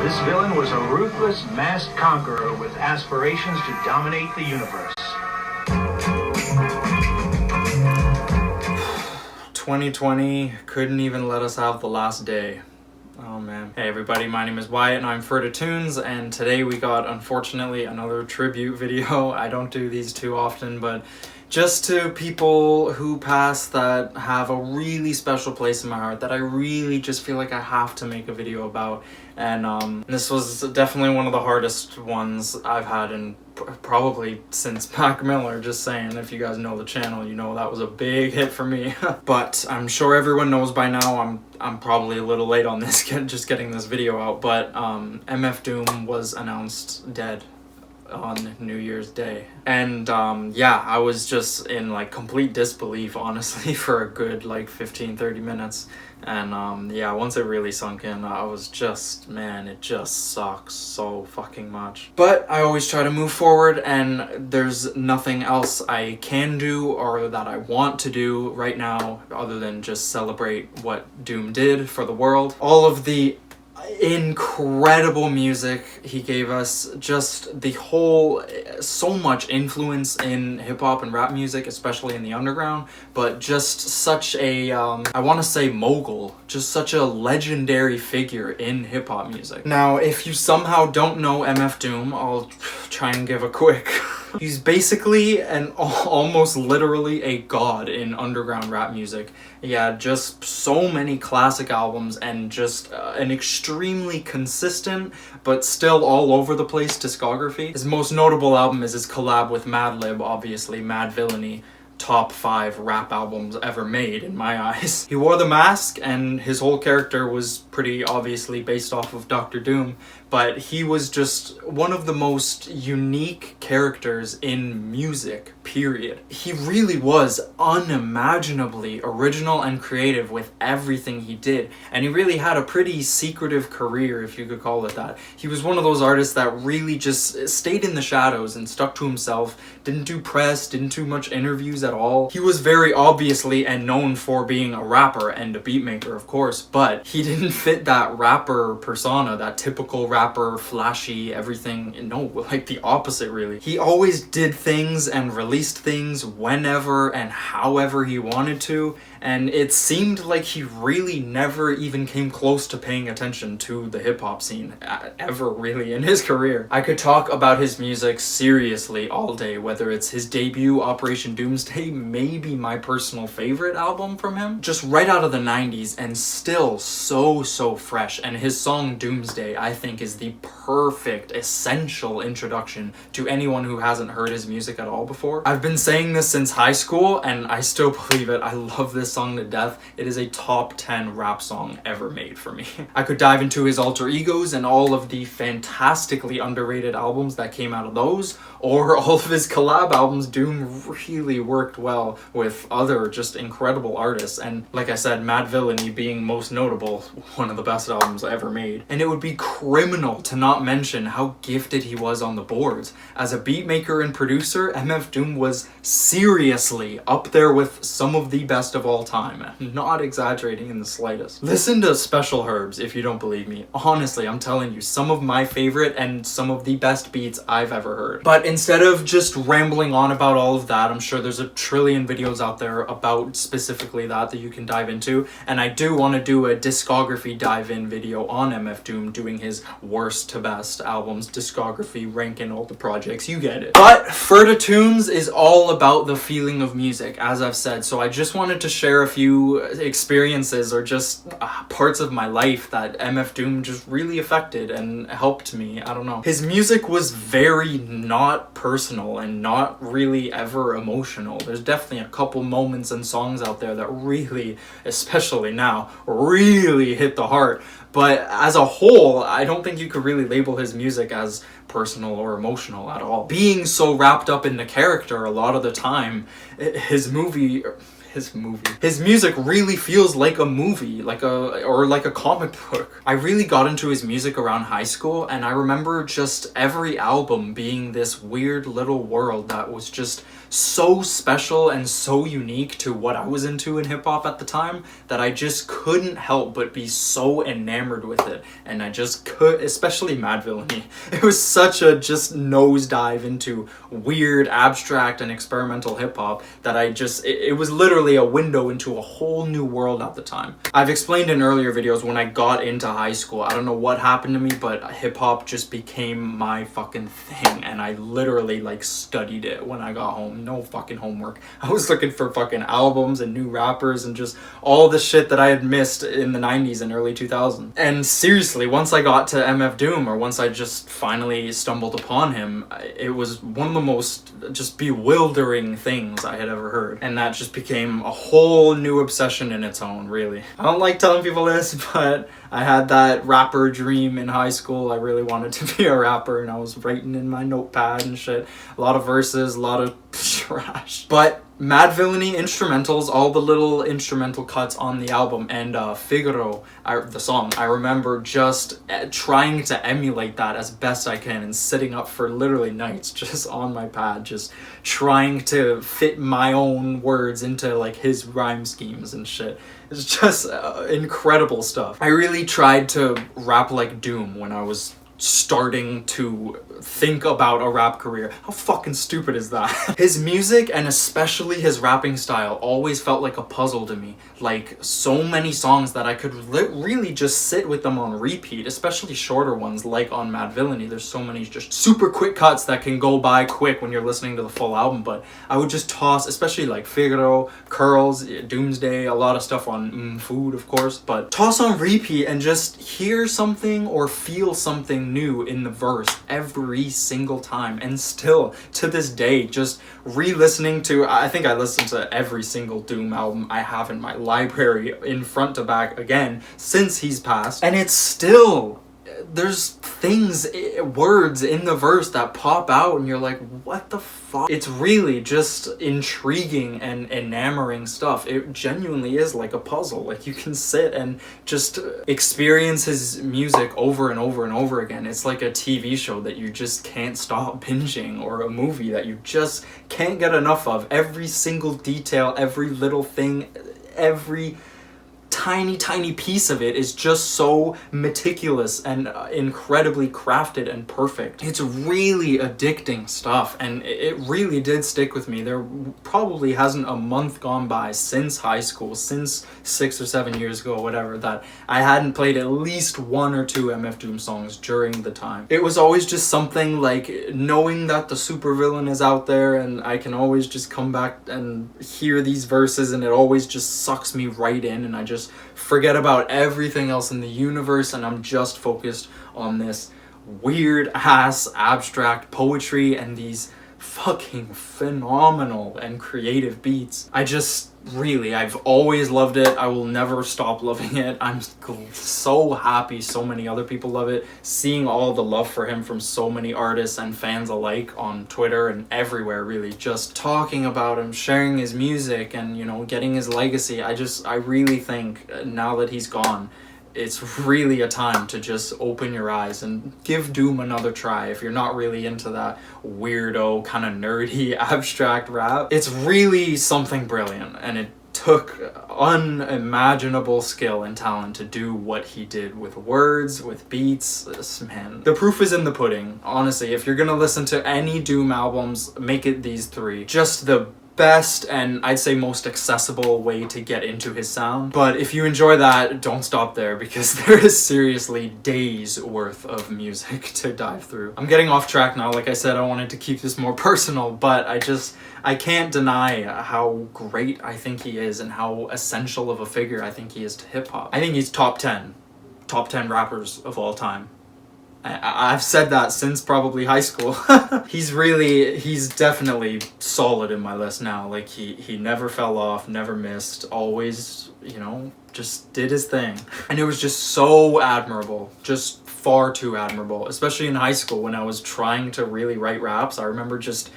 This villain was a ruthless, masked conqueror with aspirations to dominate the universe. 2020 couldn't even let us have the last day. Oh man. Hey everybody, my name is Wyatt and I'm Ferda Tunes, and today we got, unfortunately, another tribute video. I don't do these too often, but just to people who pass that have a really special place in my heart that I really just feel like I have to make a video about. And this was definitely one of the hardest ones I've had in probably since Mac Miller. Just saying, if you guys know the channel, you know that was a big hit for me. But I'm sure everyone knows by now, I'm probably a little late on this, just getting this video out, but MF Doom was announced dead on New Year's Day. And yeah, I was just in like complete disbelief, honestly, for a good like 15-30 minutes. And yeah, once it really sunk in, I was just, man, it just sucks so fucking much. But I always try to move forward, and there's nothing else I can do or that I want to do right now other than just celebrate what Doom did for the world. All of the incredible music he gave us, just the whole, so much influence in hip-hop and rap music, especially in the underground, but just such a I want to say mogul, just such a legendary figure in hip-hop music. Now, if you somehow don't know MF Doom, I'll try and give a quick he's basically and almost literally a god in underground rap music. He had just so many classic albums and just an extremely consistent but still all over the place discography. His most notable album is his collab with Madlib, obviously, Mad Villainy. Top 5 rap albums ever made in my eyes. He wore the mask and his whole character was pretty obviously based off of Dr. Doom, but he was just one of the most unique characters in music, period. He really was unimaginably original and creative with everything he did, and he really had a pretty secretive career, if you could call it that. He was one of those artists that really just stayed in the shadows and stuck to himself, didn't do press, didn't do much interviews at all. He was very obviously and known for being a rapper and a beatmaker, of course, but he didn't fit that rapper persona, that typical rapper, flashy, everything. No, like the opposite, really. He always did things and released things whenever and however he wanted to, and it seemed like he really never even came close to paying attention to the hip-hop scene ever, really, in his career. I could talk about his music seriously all day, whether it's his debut, Operation Doomsday, maybe my personal favorite album from him, just right out of the 90s and still so fresh. And his song Doomsday, I think, is the perfect, essential introduction to anyone who hasn't heard his music at all before. I've been saying this since high school and I still believe it. I love this song to death. It is a top 10 rap song ever made for me. I could dive into his alter egos and all of the fantastically underrated albums that came out of those, or all of his collab albums. Doom really worked well with other just incredible artists, and like I said, Mad Villainy being most notable, one of the best albums ever made. And it would be criminal to not mention how gifted he was on the boards. As a beatmaker and producer, MF Doom was seriously up there with some of the best of all time, not exaggerating in the slightest. Listen to Special Herbs if you don't believe me. Honestly, I'm telling you, some of my favorite and some of the best beats I've ever heard. But instead of just rambling on about all of that, I'm sure there's a trillion videos out there about specifically that you can dive into, and I do want to do a discography dive-in video on MF Doom, doing his worst to best albums, discography, ranking all the projects, you get it. But Ferda Tunes is all about the feeling of music, as I've said, so I just wanted to share a few experiences or just parts of my life that MF Doom just really affected and helped me. I don't know. His music was very not personal and not really ever emotional. There's definitely a couple moments and songs out there that really, especially now, really hit the heart. But as a whole, I don't think you could really label his music as personal or emotional at all. Being so wrapped up in the character a lot of the time, his his movie. His music really feels like a movie, like a comic book. I really got into his music around high school, and I remember just every album being this weird little world that was just so special and so unique to what I was into in hip-hop at the time that I just couldn't help but be so enamored with it. And I just could, especially Mad Villainy. It was such a just nosedive into weird, abstract, and experimental hip-hop that it was literally a window into a whole new world at the time. I've explained in earlier videos when I got into high school, I don't know what happened to me, but hip-hop just became my fucking thing, and I literally like studied it when I got home. No fucking homework. I was looking for fucking albums and new rappers and just all the shit that I had missed in the 90s and early 2000s. And seriously, once I got to MF Doom, or once I just finally stumbled upon him, it was one of the most just bewildering things I had ever heard. And that just became a whole new obsession in its own, really. I don't like telling people this, but I had that rapper dream in high school. I really wanted to be a rapper, and I was writing in my notepad and shit. A lot of verses, a lot of trash. But Mad Villainy instrumentals, all the little instrumental cuts on the album, and Figaro, the song, I remember just trying to emulate that as best I can and sitting up for literally nights just on my pad, just trying to fit my own words into like his rhyme schemes and shit. It's just incredible stuff. I really tried to rap like Doom when I was starting to think about a rap career. How fucking stupid is that? His music, and especially his rapping style, always felt like a puzzle to me. Like, so many songs that I could really just sit with them on repeat, especially shorter ones like on Mad Villainy. There's so many just super quick cuts that can go by quick when you're listening to the full album, but I would just toss, especially like Figaro, Curls, Doomsday, a lot of stuff on Food, of course, but toss on repeat and just hear something or feel something new in the verse every single time. And still to this day, just re-listening to, I think I listened to every single Doom album I have in my library in front to back again since he's passed, and it's still, there's things, words in the verse that pop out and you're like, what the fuck? It's really just intriguing and enamoring stuff. It genuinely is like a puzzle. Like, you can sit and just experience his music over and over and over again. It's like a TV show that you just can't stop binging, or a movie that you just can't get enough of. Every single detail, every little thing, every tiny piece of it is just so meticulous and incredibly crafted and perfect. It's really addicting stuff, and it really did stick with me. There probably hasn't a month gone by since high school, since 6 or 7 years ago, whatever, that I hadn't played at least 1 or 2 MF Doom songs during the time. It was always just something like knowing that the supervillain is out there, and I can always just come back and hear these verses, and it always just sucks me right in, and I just forget about everything else in the universe, and I'm just focused on this weird ass abstract poetry and these fucking phenomenal and creative beats. I've always loved it. I will never stop loving it. I'm so happy so many other people love it. Seeing all the love for him from so many artists and fans alike on Twitter and everywhere, really. Just talking about him, sharing his music, and, you know, getting his legacy. I really think now that he's gone, it's really a time to just open your eyes and give Doom another try if you're not really into that weirdo, kind of nerdy, abstract rap. It's really something brilliant, and it took unimaginable skill and talent to do what he did with words, with beats. Man, the proof is in the pudding. Honestly, if you're gonna listen to any Doom albums, make it these 3. Just the best and I'd say most accessible way to get into his sound. But if you enjoy that, don't stop there, because there is seriously days worth of music to dive through. I'm getting off track now. Like I said, I wanted to keep this more personal, but I can't deny how great I think he is and how essential of a figure I think he is to hip-hop. I think he's top 10 rappers of all time. I've said that since probably high school. He's definitely solid in my list now. Like, he never fell off, never missed, always, you know, just did his thing. And it was just so admirable, just far too admirable, especially in high school when I was trying to really write raps. I remember just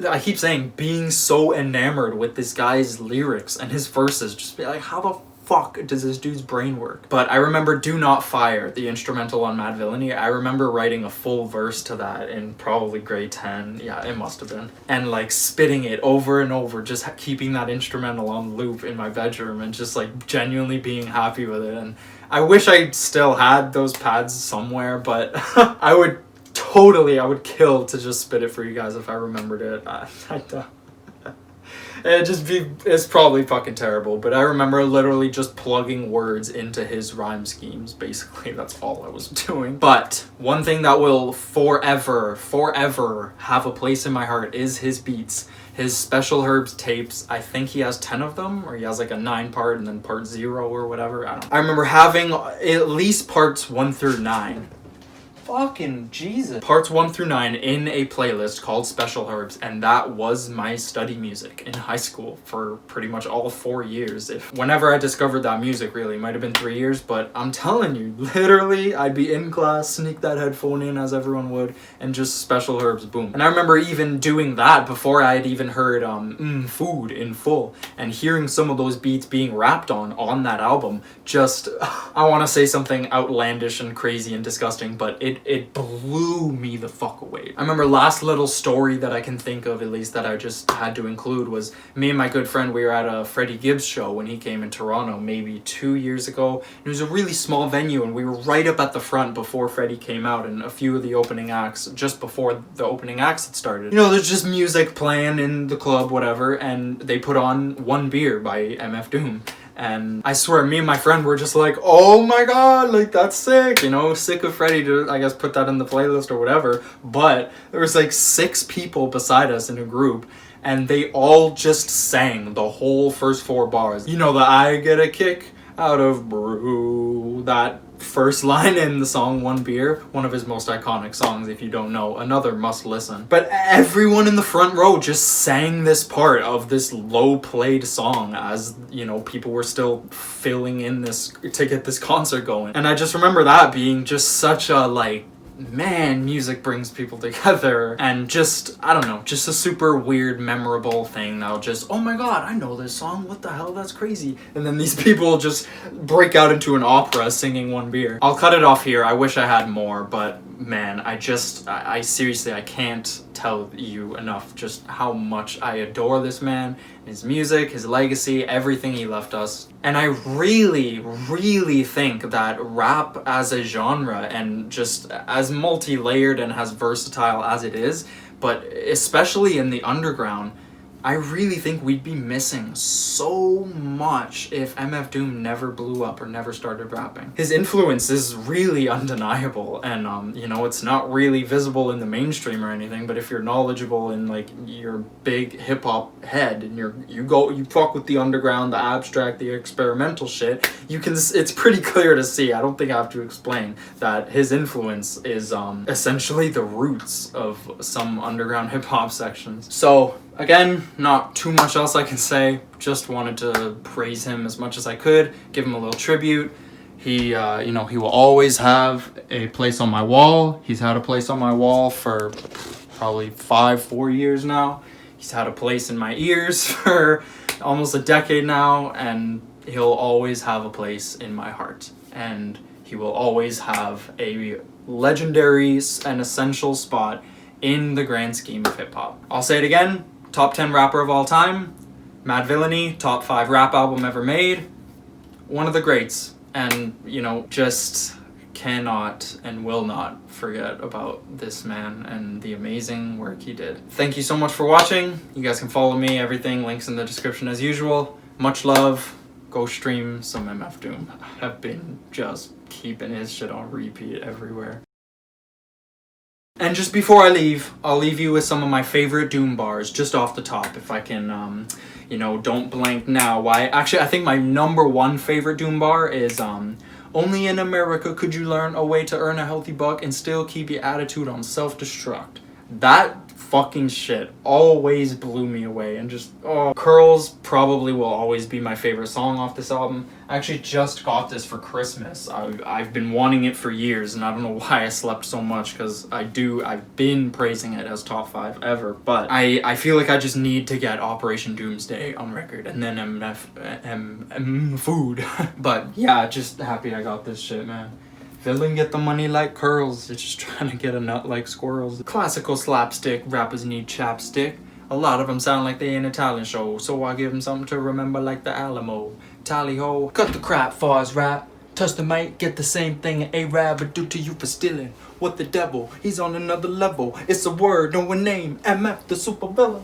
I keep saying, being so enamored with this guy's lyrics and his verses, just be like, how the fuck does this dude's brain work? But I remember Do Not Fire, the instrumental on Mad Villainy. I remember writing a full verse to that in probably grade 10. Yeah, it must have been. And like spitting it over and over, just keeping that instrumental on loop in my bedroom and just like genuinely being happy with it. And I wish I still had those pads somewhere, but I would kill to just spit it for you guys if I remembered it. It's probably fucking terrible, but I remember literally just plugging words into his rhyme schemes. Basically, that's all I was doing. But one thing that will forever have a place in my heart is his beats. His Special Herbs tapes, I think he has 10 of them, or he has like a 9-part and then part 0 or whatever. I remember having at least parts 1 through 9. Fucking Jesus. Parts 1 through 9 in a playlist called Special Herbs, and that was my study music in high school for pretty much all 4 years. Whenever I discovered that music, really, it might have been 3 years, but I'm telling you, literally, I'd be in class, sneak that headphone in as everyone would, and just Special Herbs, boom. And I remember even doing that before I had even heard Food in full, and hearing some of those beats being rapped on that album, just, I want to say something outlandish and crazy and disgusting, but it blew me the fuck away. I remember last little story that I can think of, at least, that I just had to include was me and my good friend, we were at a Freddie Gibbs show when he came in Toronto maybe 2 years ago. It was a really small venue and we were right up at the front before Freddie came out, and a few of the opening acts, just before the opening acts had started. You know, there's just music playing in the club, whatever, and they put on One Beer by MF Doom. And I swear, me and my friend were just like, oh my god, like, that's sick, you know, sick of Freddie to, I guess, put that in the playlist or whatever. But there was like 6 people beside us in a group, and they all just sang the whole first 4 bars. You know, the I get a kick out of brew, that first line in the song One Beer, one of his most iconic songs. If you don't know, another must listen. But everyone in the front row just sang this part of this low played song as, you know, people were still filling in this to get this concert going. And I just remember that being just such a, like, man, music brings people together, and just, I don't know, just a super weird, memorable thing that'll just, oh my god, I know this song, what the hell, that's crazy. And then these people just break out into an opera singing One Beer. I'll cut it off here. I wish I had more, but man, I seriously, I can't tell you enough just how much I adore this man, his music, his legacy, everything he left us. And I really think that rap as a genre, and just as multi-layered and as versatile as it is, but especially in the underground, I really think we'd be missing so much if MF Doom never blew up or never started rapping. His influence is really undeniable, and you know, it's not really visible in the mainstream or anything, but if you're knowledgeable in, like, your big hip-hop head, and you fuck with the underground, the abstract, the experimental shit, it's pretty clear to see. I don't think I have to explain that his influence is essentially the roots of some underground hip-hop sections. So again, not too much else I can say. Just wanted to praise him as much as I could, give him a little tribute. He, you know, he will always have a place on my wall. He's had a place on my wall for probably 4 years now. He's had a place in my ears for almost a decade now, and he'll always have a place in my heart. And he will always have a legendary and essential spot in the grand scheme of hip-hop. I'll say it again. Top 10 rapper of all time, Mad Villainy, top 5 rap album ever made, one of the greats, and, you know, just cannot and will not forget about this man and the amazing work he did. Thank you so much for watching. You guys can follow me, everything, links in the description as usual. Much love. Go stream some MF Doom. I've been just keeping his shit on repeat everywhere. And just before I leave, I'll leave you with some of my favorite Doom bars, just off the top, if I can, you know, don't blank now. Actually, I think my #1 favorite Doom bar is, only in America could you learn a way to earn a healthy buck and still keep your attitude on self-destruct. That fucking shit always blew me away, and just, oh, Curls probably will always be my favorite song off this album. I actually just got this for Christmas. I've been wanting it for years, and I don't know why I slept so much, because I've been praising it as top 5 ever, but I feel like I just need to get Operation Doomsday on record, and then food. But yeah, just happy I got this shit, man. Villain get the money like curls, they're just trying to get a nut like squirrels. Classical slapstick, rappers need chapstick. A lot of them sound like they in a talent show, so I give them something to remember like the Alamo. Tally ho, cut the crap fars rap. Touch the mic, get the same thing an A-Rab would do to you for stealing. What the devil, he's on another level. It's a word, no a name, MF the super villain.